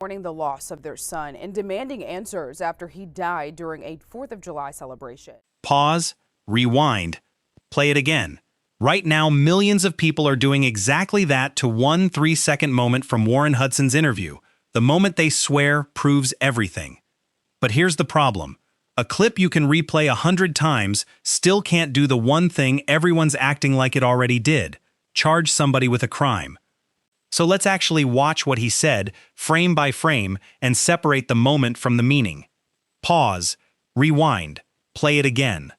Mourning the loss of their son and demanding answers after he died during a 4th of July celebration. Pause, rewind, play it again. Right now, millions of people are doing exactly that to one 3-second moment from Warren Hudson's interview. The moment they swear proves everything. But here's the problem. A clip you can replay 100 times still can't do the one thing everyone's acting like it already did: charge somebody with a crime. So let's actually watch what he said, frame by frame, and separate the moment from the meaning. Pause, rewind, play it again.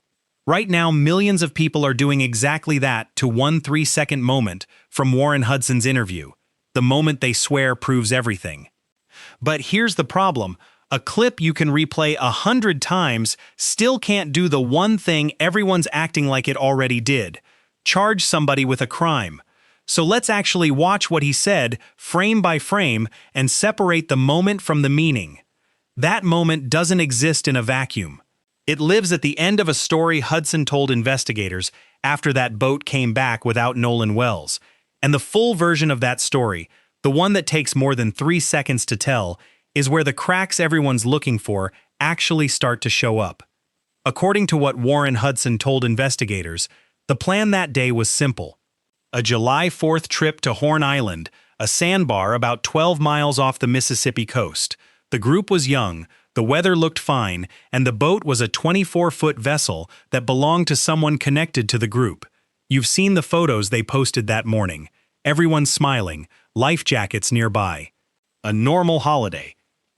Right now, millions of people are doing exactly that to one 3-second moment from Warren Hudson's interview. The moment they swear proves everything. But here's the problem. A clip you can replay 100 times still can't do the one thing everyone's acting like it already did: charge somebody with a crime. So let's actually watch what he said, frame by frame, and separate the moment from the meaning. That moment doesn't exist in a vacuum. It lives at the end of a story Hudson told investigators after that boat came back without Nolan Wells. And the full version of that story, the one that takes more than 3 seconds to tell, is where the cracks everyone's looking for actually start to show up. According to what Warren Hudson told investigators, the plan that day was simple. A July 4th trip to Horn Island, a sandbar about 12 miles off the Mississippi coast. The group was young, the weather looked fine, and the boat was a 24-foot vessel that belonged to someone connected to the group. You've seen the photos they posted that morning. Everyone smiling, life jackets nearby. A normal holiday.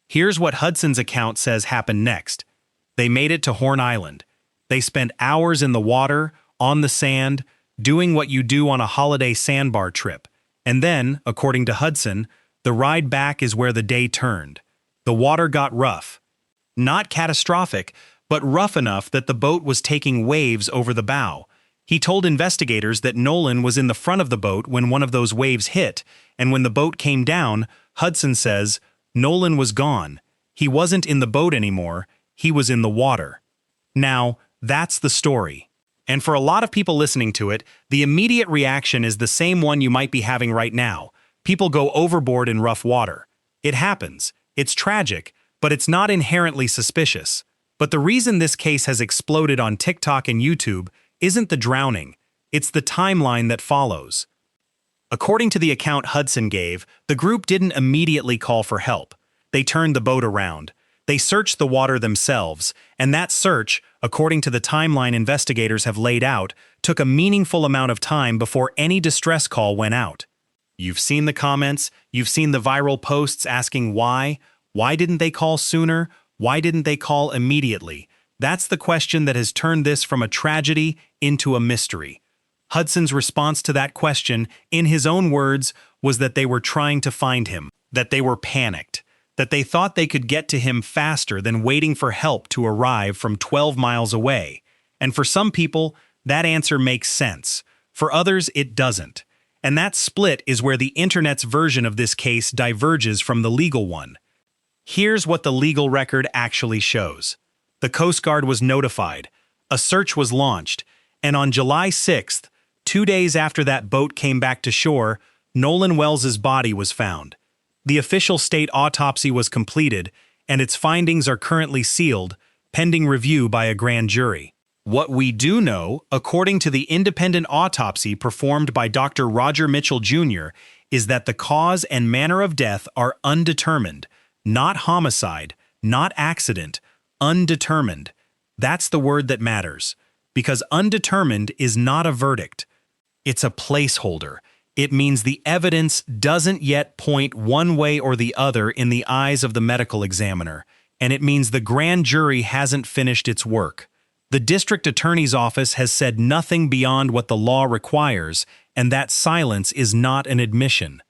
Here's what Hudson's account says happened next. They made it to Horn Island. They spent hours in the water, on the sand, doing what you do on a holiday sandbar trip. And then, according to Hudson, the ride back is where the day turned. The water got rough. Not catastrophic, but rough enough that the boat was taking waves over the bow. He told investigators that Nolan was in the front of the boat when one of those waves hit, and when the boat came down, Hudson says, Nolan was gone. He wasn't in the boat anymore, he was in the water. Now, that's the story. And for a lot of people listening to it, the immediate reaction is the same one you might be having right now. People go overboard in rough water. It happens. It's tragic, but it's not inherently suspicious. But the reason this case has exploded on TikTok and YouTube isn't the drowning, it's the timeline that follows. According to the account Hudson gave, the group didn't immediately call for help. They turned the boat around. They searched the water themselves, and that search, according to the timeline investigators have laid out, took a meaningful amount of time before any distress call went out. You've seen the comments, you've seen the viral posts asking why. Why didn't they call sooner? Why didn't they call immediately? That's the question that has turned this from a tragedy into a mystery. Hudson's response to that question, in his own words, was that they were trying to find him, that they were panicked, that they thought they could get to him faster than waiting for help to arrive from 12 miles away. And for some people, that answer makes sense. For others, it doesn't. And that split is where the internet's version of this case diverges from the legal one. Here's what the legal record actually shows. The Coast Guard was notified, a search was launched, and on July 6th, 2 days after that boat came back to shore, Nolan Wells' body was found. The official state autopsy was completed, and its findings are currently sealed, pending review by a grand jury. What we do know, according to the independent autopsy performed by Dr. Roger Mitchell Jr., is that the cause and manner of death are undetermined, not homicide, not accident, undetermined. That's the word that matters, because undetermined is not a verdict. It's a placeholder. It means the evidence doesn't yet point one way or the other in the eyes of the medical examiner, and it means the grand jury hasn't finished its work. The district attorney's office has said nothing beyond what the law requires, and that silence is not an admission.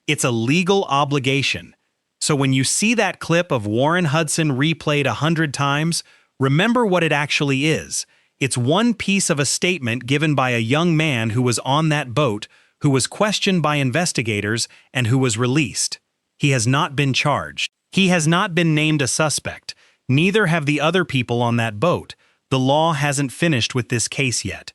It's a legal obligation. So when you see that clip of Warren Hudson replayed 100 times, remember what it actually is. It's one piece of a statement given by a young man who was on that boat, who was questioned by investigators, and who was released. He has not been charged. He has not been named a suspect. Neither have the other people on that boat. The law hasn't finished with this case yet.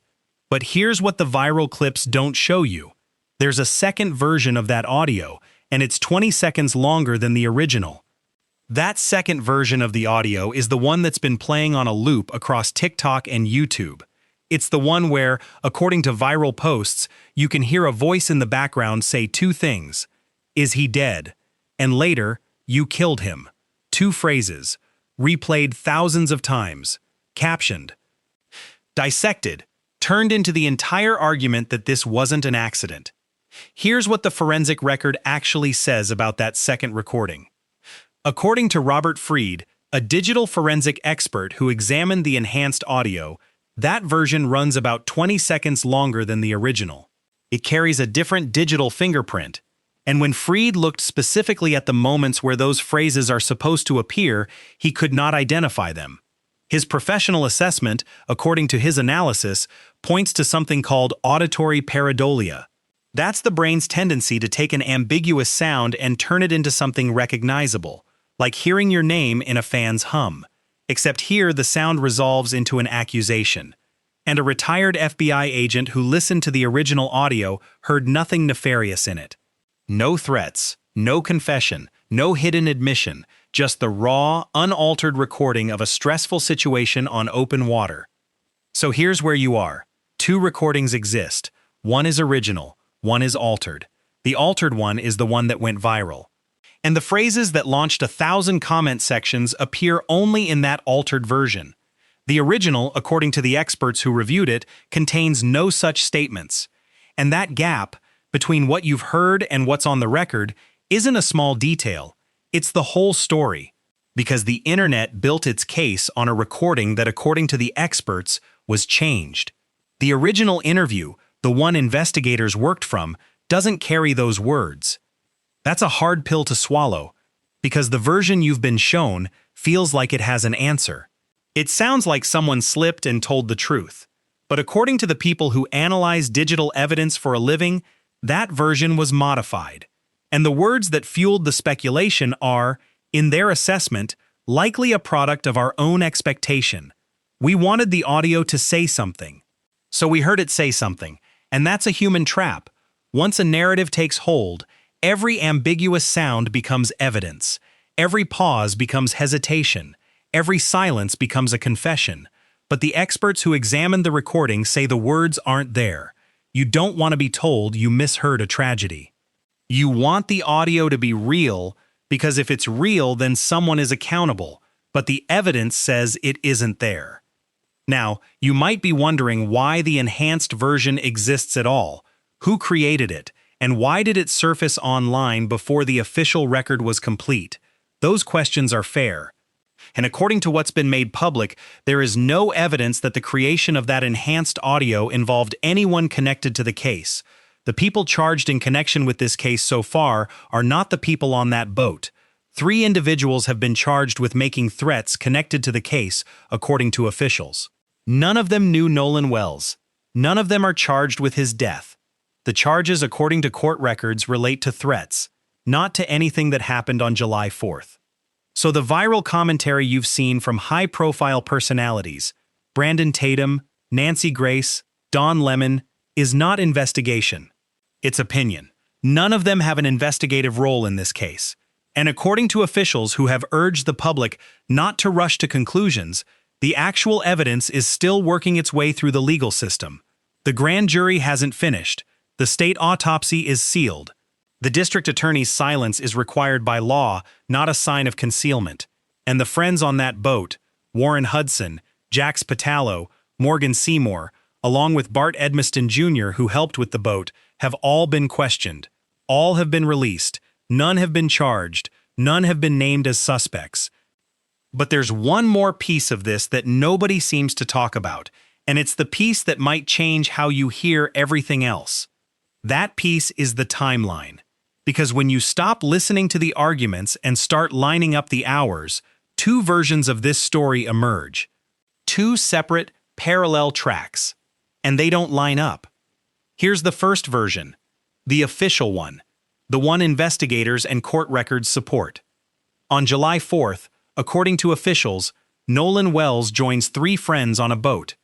But here's what the viral clips don't show you. There's a second version of that audio, and it's 20 seconds longer than the original. That second version of the audio is the one that's been playing on a loop across TikTok and YouTube. It's the one where, according to viral posts, you can hear a voice in the background say two things. Is he dead? And later, you killed him. Two phrases, replayed thousands of times, captioned, dissected, turned into the entire argument that this wasn't an accident. Here's what the forensic record actually says about that second recording. According to Robert Freed, a digital forensic expert who examined the enhanced audio, that version runs about 20 seconds longer than the original. It carries a different digital fingerprint, and when Freed looked specifically at the moments where those phrases are supposed to appear, he could not identify them. His professional assessment, according to his analysis, points to something called auditory pareidolia. That's the brain's tendency to take an ambiguous sound and turn it into something recognizable, like hearing your name in a fan's hum. Except here the sound resolves into an accusation. And a retired FBI agent who listened to the original audio heard nothing nefarious in it. No threats, no confession, no hidden admission, just the raw, unaltered recording of a stressful situation on open water. So here's where you are. Two recordings exist. One is original, one is altered. The altered one is the one that went viral. And the phrases that launched 1,000 comment sections appear only in that altered version. The original, according to the experts who reviewed it, contains no such statements. And that gap between what you've heard and what's on the record isn't a small detail. It's the whole story. Because the internet built its case on a recording that, according to the experts, was changed. The original interview, the one investigators worked from, doesn't carry those words. That's a hard pill to swallow, because the version you've been shown feels like it has an answer. It sounds like someone slipped and told the truth. But according to the people who analyze digital evidence for a living, that version was modified. And the words that fueled the speculation are, in their assessment, likely a product of our own expectation. We wanted the audio to say something. So we heard it say something, and that's a human trap. Once a narrative takes hold, every ambiguous sound becomes evidence. Every pause becomes hesitation. Every silence becomes a confession. But the experts who examined the recording say the words aren't there. You don't want to be told you misheard a tragedy. You want the audio to be real, because if it's real, then someone is accountable. But the evidence says it isn't there. Now, you might be wondering why the enhanced version exists at all. Who created it? And why did it surface online before the official record was complete? Those questions are fair. And according to what's been made public, there is no evidence that the creation of that enhanced audio involved anyone connected to the case. The people charged in connection with this case so far are not the people on that boat. 3 individuals have been charged with making threats connected to the case, according to officials. None of them knew Nolan Wells. None of them are charged with his death. The charges, according to court records, relate to threats, not to anything that happened on July 4th. So the viral commentary you've seen from high-profile personalities, Brandon Tatum, Nancy Grace, Don Lemon, is not investigation. It's opinion. None of them have an investigative role in this case. And according to officials who have urged the public not to rush to conclusions, the actual evidence is still working its way through the legal system. The grand jury hasn't finished. The state autopsy is sealed. The district attorney's silence is required by law, not a sign of concealment. And the friends on that boat, Warren Hudson, Jax Pitalo, Morgan Seymour, along with Bart Edmiston Jr., who helped with the boat, have all been questioned. All have been released. None have been charged. None have been named as suspects. But there's one more piece of this that nobody seems to talk about, and it's the piece that might change how you hear everything else. That piece is the timeline. Because when you stop listening to the arguments and start lining up the hours, 2 versions of this story emerge. 2 separate, parallel tracks. And they don't line up. Here's the first version, the official one, the one investigators and court records support. On July 4th, according to officials, Nolan Wells joins 3 friends on a boat.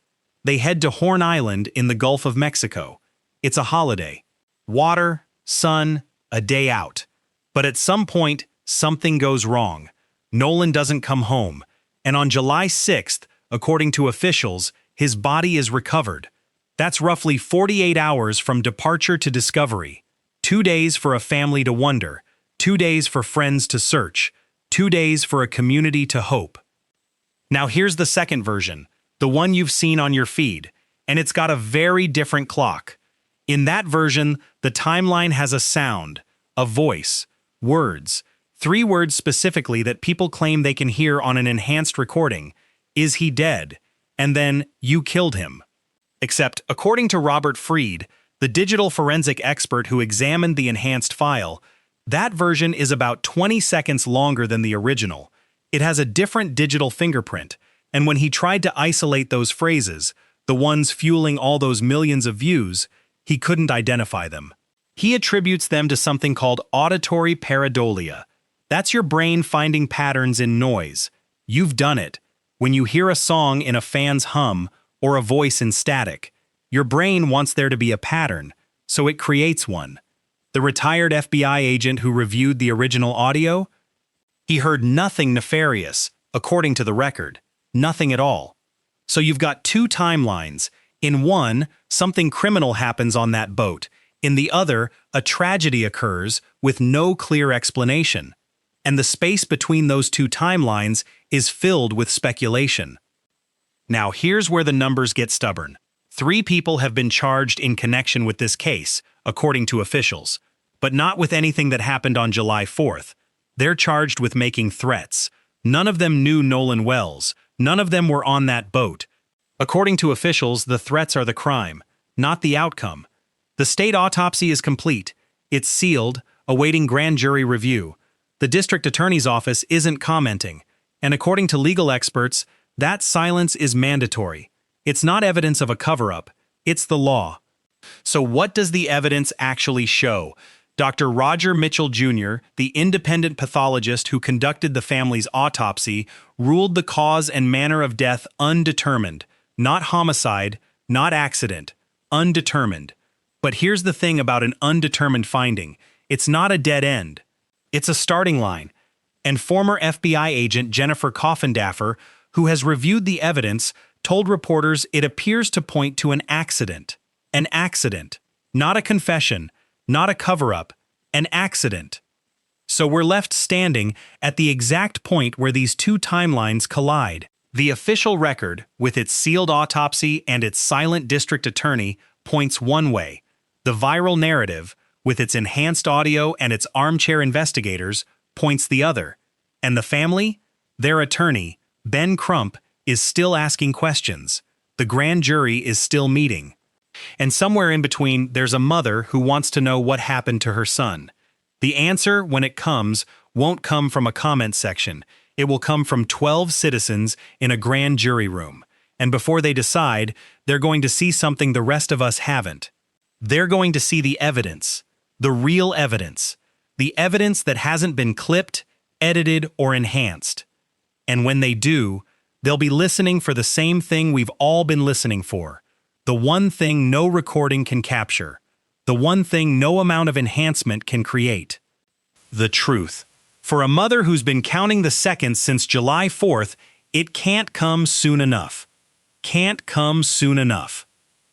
They head to Horn Island in the Gulf of Mexico. It's a holiday. Water, sun, a day out. But at some point, something goes wrong. Nolan doesn't come home, and on July 6th, according to officials, his body is recovered. That's roughly 48 hours from departure to discovery. 2 days for a family to wonder, 2 days for friends to search, 2 days for a community to hope. Now here's the second version, the one you've seen on your feed, and it's got a very different clock. In that version, the timeline has a sound, a voice, words, 3 words specifically that people claim they can hear on an enhanced recording. Is he dead? And then, you killed him. Except, according to Robert Freed, the digital forensic expert who examined the enhanced file, that version is about 20 seconds longer than the original. It has a different digital fingerprint, and when he tried to isolate those phrases, the ones fueling all those millions of views, he couldn't identify them. He attributes them to something called auditory pareidolia. That's your brain finding patterns in noise. You've done it. When you hear a song in a fan's hum or a voice in static, your brain wants there to be a pattern, so it creates one. The retired FBI agent who reviewed the original audio? He heard nothing nefarious, according to the record. Nothing at all. So you've got 2 timelines. In one, something criminal happens on that boat. In the other, a tragedy occurs with no clear explanation. And the space between those 2 timelines is filled with speculation. Now here's where the numbers get stubborn. 3 people have been charged in connection with this case, according to officials, but not with anything that happened on July 4th. They're charged with making threats. None of them knew Nolan Wells. None of them were on that boat. According to officials, the threats are the crime, not the outcome. The state autopsy is complete. It's sealed, awaiting grand jury review. The district attorney's office isn't commenting, and according to legal experts, that silence is mandatory. It's not evidence of a cover-up, it's the law. So what does the evidence actually show? Dr. Roger Mitchell Jr., the independent pathologist who conducted the family's autopsy, ruled the cause and manner of death undetermined, not homicide, not accident, undetermined. But here's the thing about an undetermined finding. It's not a dead end. It's a starting line. And former FBI agent Jennifer Coffindaffer, who has reviewed the evidence, told reporters it appears to point to an accident. An accident. Not a confession. Not a cover-up. An accident. So we're left standing at the exact point where these 2 timelines collide. The official record, with its sealed autopsy and its silent district attorney, points one way. The viral narrative, with its enhanced audio and its armchair investigators, points the other. And the family? Their attorney, Ben Crump, is still asking questions. The grand jury is still meeting. And somewhere in between, there's a mother who wants to know what happened to her son. The answer, when it comes, won't come from a comment section. It will come from 12 citizens in a grand jury room. And before they decide, they're going to see something the rest of us haven't. They're going to see the evidence. The real evidence. The evidence that hasn't been clipped, edited, or enhanced. And when they do, they'll be listening for the same thing we've all been listening for. The one thing no recording can capture. The one thing no amount of enhancement can create. The truth. For a mother who's been counting the seconds since July 4th, it can't come soon enough. Can't come soon enough.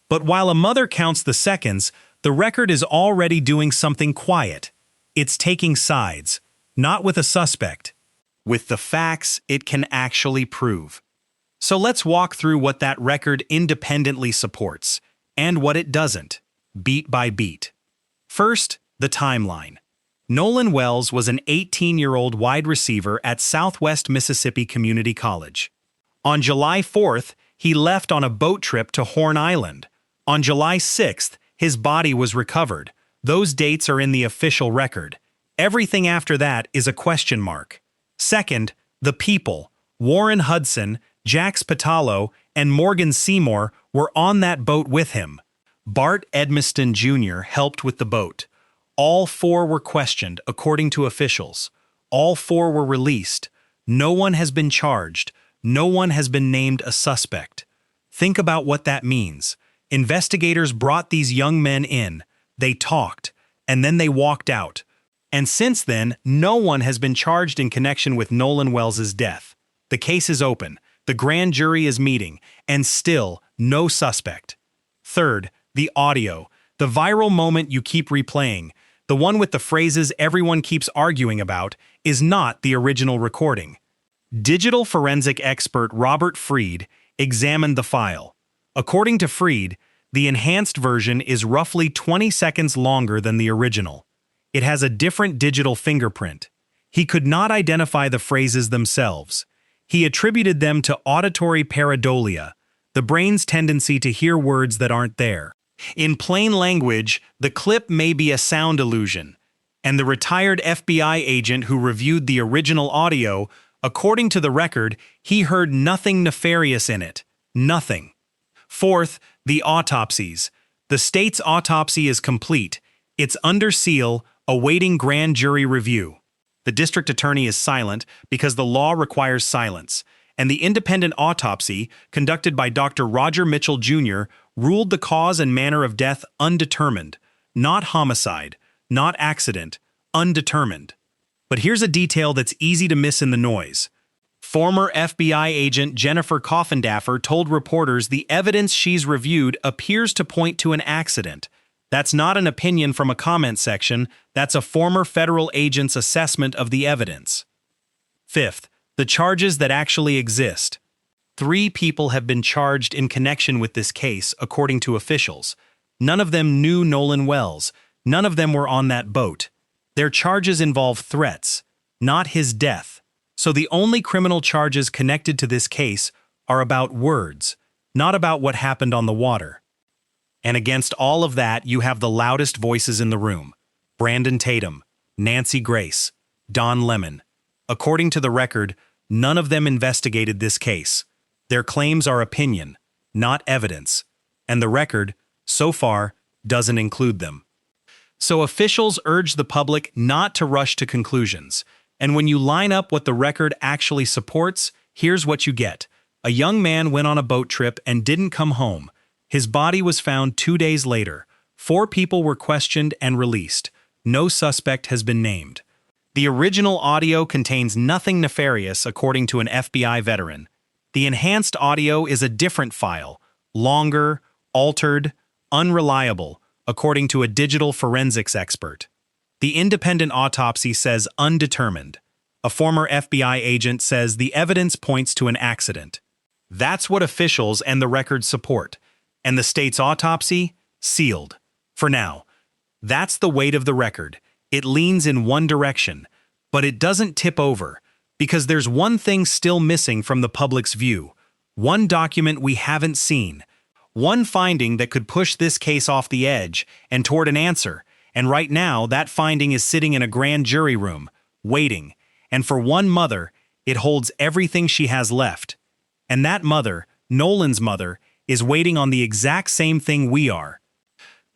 But while a mother counts the seconds, the record is already doing something quiet. It's taking sides, not with a suspect, with the facts it can actually prove. So let's walk through what that record independently supports, and what it doesn't, beat by beat. First, the timeline. Nolan Wells was an 18-year-old wide receiver at Southwest Mississippi Community College. On July 4th, he left on a boat trip to Horn Island. On July 6th, his body was recovered. Those dates are in the official record. Everything after that is a question mark. Second, the people. Warren Hudson, Jax Pitalo, and Morgan Seymour were on that boat with him. Bart Edmiston Jr. helped with the boat. All 4 were questioned, according to officials. All 4 were released. No one has been charged. No one has been named a suspect. Think about what that means. Investigators brought these young men in. They talked, and then they walked out. And since then, no one has been charged in connection with Nolan Wells' death. The case is open, the grand jury is meeting, and still no suspect. Third, the audio, the viral moment you keep replaying, the one with the phrases everyone keeps arguing about, is not the original recording. Digital forensic expert Robert Freed examined the file. According to Freed, the enhanced version is roughly 20 seconds longer than the original. It has a different digital fingerprint. He could not identify the phrases themselves. He attributed them to auditory pareidolia, the brain's tendency to hear words that aren't there. In plain language, the clip may be a sound illusion, and the retired FBI agent who reviewed the original audio, according to the record, he heard nothing nefarious in it. Nothing. Fourth, the autopsies. The state's autopsy is complete. It's under seal, awaiting grand jury review. The district attorney is silent because the law requires silence, and the independent autopsy, conducted by Dr. Roger Mitchell Jr., ruled the cause and manner of death undetermined, not homicide, not accident, undetermined. But here's a detail that's easy to miss in the noise. Former FBI agent Jennifer Coffindaffer told reporters the evidence she's reviewed appears to point to an accident. That's not an opinion from a comment section, that's a former federal agent's assessment of the evidence. Fifth, the charges that actually exist. 3 people have been charged in connection with this case, according to officials. None of them knew Nolan Wells. None of them were on that boat. Their charges involve threats, not his death. So the only criminal charges connected to this case are about words, not about what happened on the water. And against all of that, you have the loudest voices in the room. Brandon Tatum, Nancy Grace, Don Lemon. According to the record, none of them investigated this case. Their claims are opinion, not evidence. And the record, so far, doesn't include them. So officials urge the public not to rush to conclusions. And when you line up what the record actually supports, here's what you get. A young man went on a boat trip and didn't come home. His body was found 2 days later. 4 people were questioned and released. No suspect has been named. The original audio contains nothing nefarious, according to an FBI veteran. The enhanced audio is a different file, longer, altered, unreliable, according to a digital forensics expert. The independent autopsy says undetermined. A former FBI agent says the evidence points to an accident. That's what officials and the record support. And the state's autopsy? Sealed. For now. That's the weight of the record. It leans in one direction, but it doesn't tip over, because there's one thing still missing from the public's view. One document we haven't seen. One finding that could push this case off the edge and toward an answer. And right now, that finding is sitting in a grand jury room, waiting. And for one mother, it holds everything she has left. And that mother, Nolan's mother, is waiting on the exact same thing we are.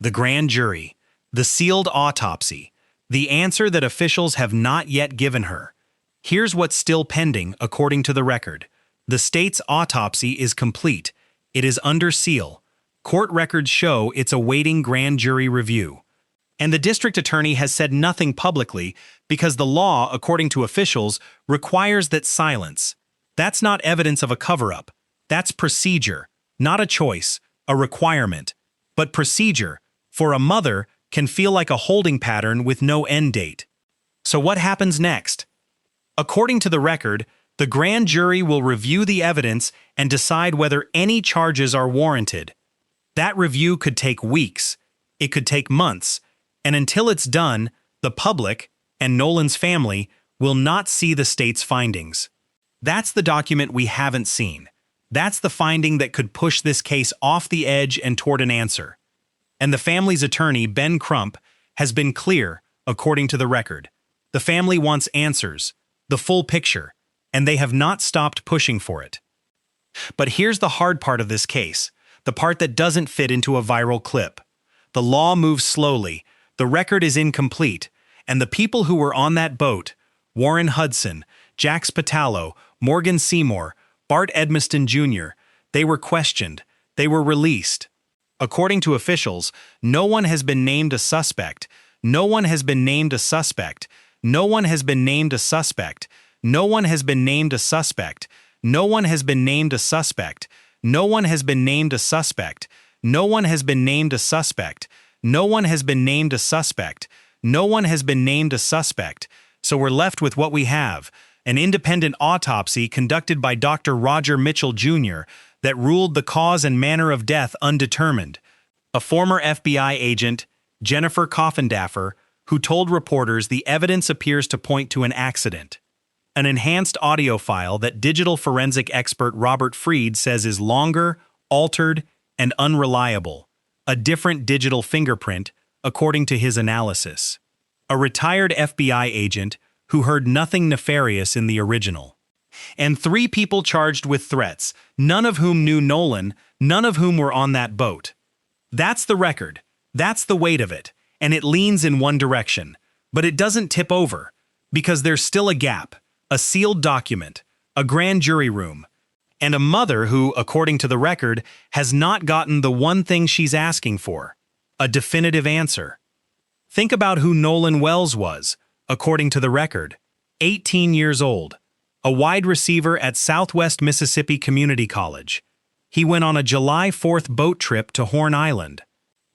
The grand jury, the sealed autopsy, the answer that officials have not yet given her. Here's what's still pending, according to the record. The state's autopsy is complete. It is under seal. Court records show it's awaiting grand jury review. And the district attorney has said nothing publicly because the law, according to officials, requires that silence. That's not evidence of a cover-up. That's procedure. Not a choice, a requirement, but procedure, for a mother, can feel like a holding pattern with no end date. So what happens next? According to the record, the grand jury will review the evidence and decide whether any charges are warranted. That review could take weeks, it could take months, and until it's done, the public, and Nolan's family, will not see the state's findings. That's the document we haven't seen. That's the finding that could push this case off the edge and toward an answer. And the family's attorney, Ben Crump, has been clear, according to the record. The family wants answers, the full picture, and they have not stopped pushing for it. But here's the hard part of this case, the part that doesn't fit into a viral clip. The law moves slowly, the record is incomplete, and the people who were on that boat, Warren Hudson, Jax Pitalo, Morgan Seymour, Bart Edmiston Jr., they were questioned, they were released. According to officials, no one has been named a suspect, No one has been named a suspect. No one has been named a suspect. No one has been named a suspect. No one has been named a suspect. No one has been named a suspect. No one has been named a suspect. No one has been named a suspect. No one has been named a suspect. So we're left with what we have, an independent autopsy conducted by Dr. Roger Mitchell Jr. that ruled the cause and manner of death undetermined. A former FBI agent, Jennifer Coffindaffer, who told reporters the evidence appears to point to an accident. An enhanced audio file that digital forensic expert Robert Freed says is longer, altered, and unreliable. A different digital fingerprint, according to his analysis. A retired FBI agent who heard nothing nefarious in the original. And 3 people charged with threats, none of whom knew Nolan, none of whom were on that boat. That's the record. That's the weight of it. And it leans in one direction. But it doesn't tip over. Because there's still a gap, a sealed document, a grand jury room, and a mother who, according to the record, has not gotten the one thing she's asking for, a definitive answer. Think about who Nolan Wells was, according to the record, 18 years old, a wide receiver at Southwest Mississippi Community College. He went on a July 4th boat trip to Horn Island,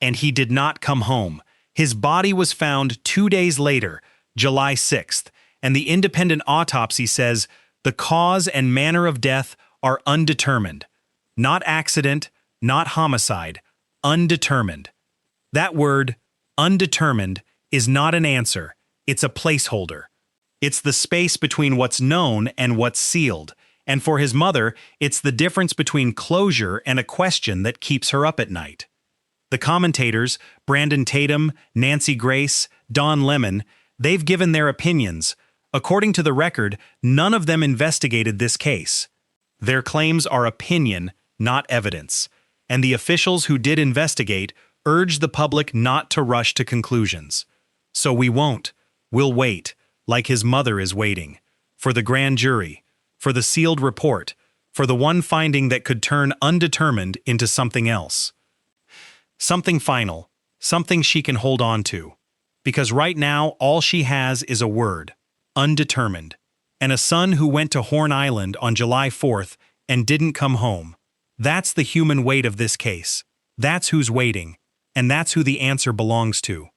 and he did not come home. His body was found 2 days later, July 6th, and the independent autopsy says the cause and manner of death are undetermined. Not accident, not homicide, undetermined. That word, undetermined, is not an answer, it's a placeholder. It's the space between what's known and what's sealed, and for his mother, it's the difference between closure and a question that keeps her up at night. The commentators, Brandon Tatum, Nancy Grace, Don Lemon, they've given their opinions. According to the record, none of them investigated this case. Their claims are opinion, not evidence, and the officials who did investigate urge the public not to rush to conclusions. So we won't. We'll wait, like his mother is waiting, for the grand jury, for the sealed report, for the one finding that could turn undetermined into something else. Something final, something she can hold on to. Because right now, all she has is a word, undetermined, and a son who went to Horn Island on July 4th and didn't come home. That's the human weight of this case. That's who's waiting, and that's who the answer belongs to.